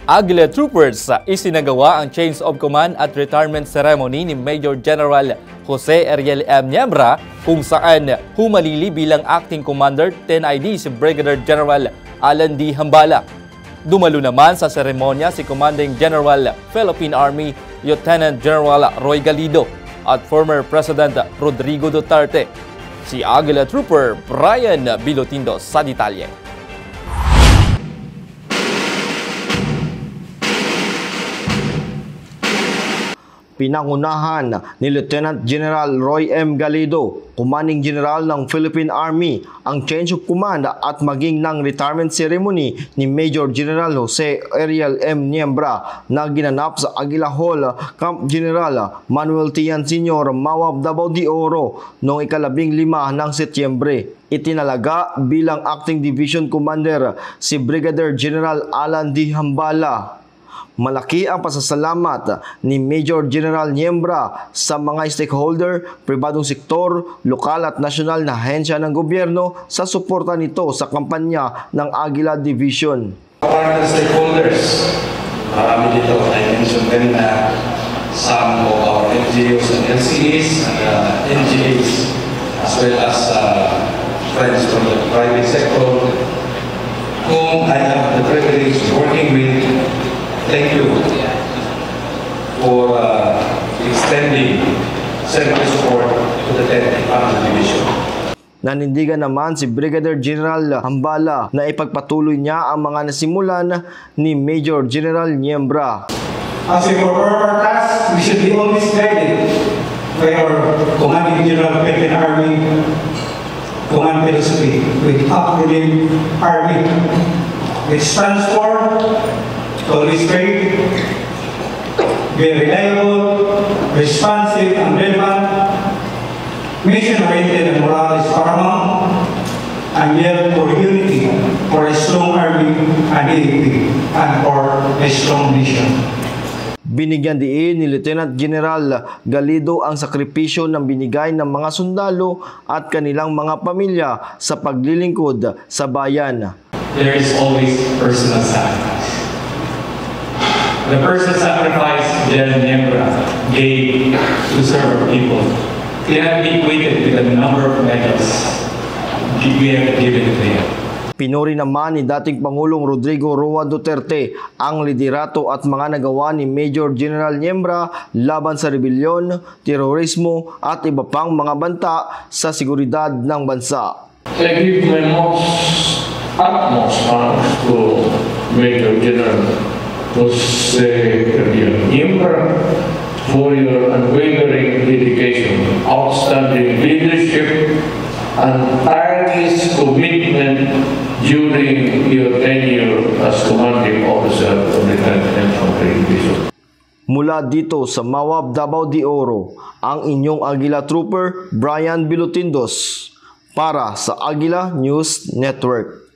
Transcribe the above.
Aguila Troopers isinagawa ang Change of Command at Retirement Ceremony ni Major General Jose Ariel M. Niembra kung saan humalili bilang Acting Commander 10ID si Brigadier General Alan D. Hambala. Dumalo naman sa seremonya si Commanding General Philippine Army Lieutenant General Roy Galido at former President Rodrigo Duterte. Si Aguila Trooper Brian Bilotindo sa detalye. Pinangunahan ni Lieutenant General Roy M. Galido, Commanding General ng Philippine Army, ang change of command at maging ng retirement ceremony ni Major General Jose Ariel M. Niembra na ginanap sa Aguila Hall, Camp General Manuel Tian Sr., Mawab, Davao de Oro noong 15 ng Setyembre. Itinalaga bilang Acting Division Commander si Brigadier General Alan D. Hambala. Malaki ang pasasalamat ni Major General Niembra sa mga stakeholder, pribadong sektor, lokal at nasyonal na ahensya ng gobyerno sa suporta nito sa kampanya ng Aguila Division. Partner stakeholders, marami dito ay mention din na some of our NGOs and LCAs and NGAs as well as friends from the private sector whom I have the privilege of working with. Thank you for extending service support to the 10th Infantry Division. Nanindigan naman si Brigadier General Hambala na ipagpatuloy niya ang mga nasimulan ni Major General Niembra. As we perform our tasks, we should be always guided by our Commanding General Philippine Army command philosophy with acronym Army, which stands for always brave, be reliable, responsive and relevant, mission-oriented and moral is paramount, and yet for unity, for a strong army and AAP, and for a strong nation. Binigyan diin ni Lieutenant General Galido ang sakripisyo ng binigay ng mga sundalo at kanilang mga pamilya sa paglilingkod sa bayan. There is always personal sacrifice. The personal sacrifice General Niembra gave to serve people cannot be equated with the number of medals we have given to him. Pinuri naman ni dating Pangulong Rodrigo Roa Duterte ang liderato at mga nagawa ni Major General Niembra laban sa rebelyon, terorismo at iba pang mga banta sa seguridad ng bansa. I give my utmost thanks to Major General Jose Ariel Niembra for your unwavering dedication, outstanding leadership, and tireless commitment during your tenure as commanding officer of the 10th Infantry Division. Mula dito sa Mawab, Davao de Oro, ang inyong Aguila Trooper Brian Bilotindos para sa Aguila News Network.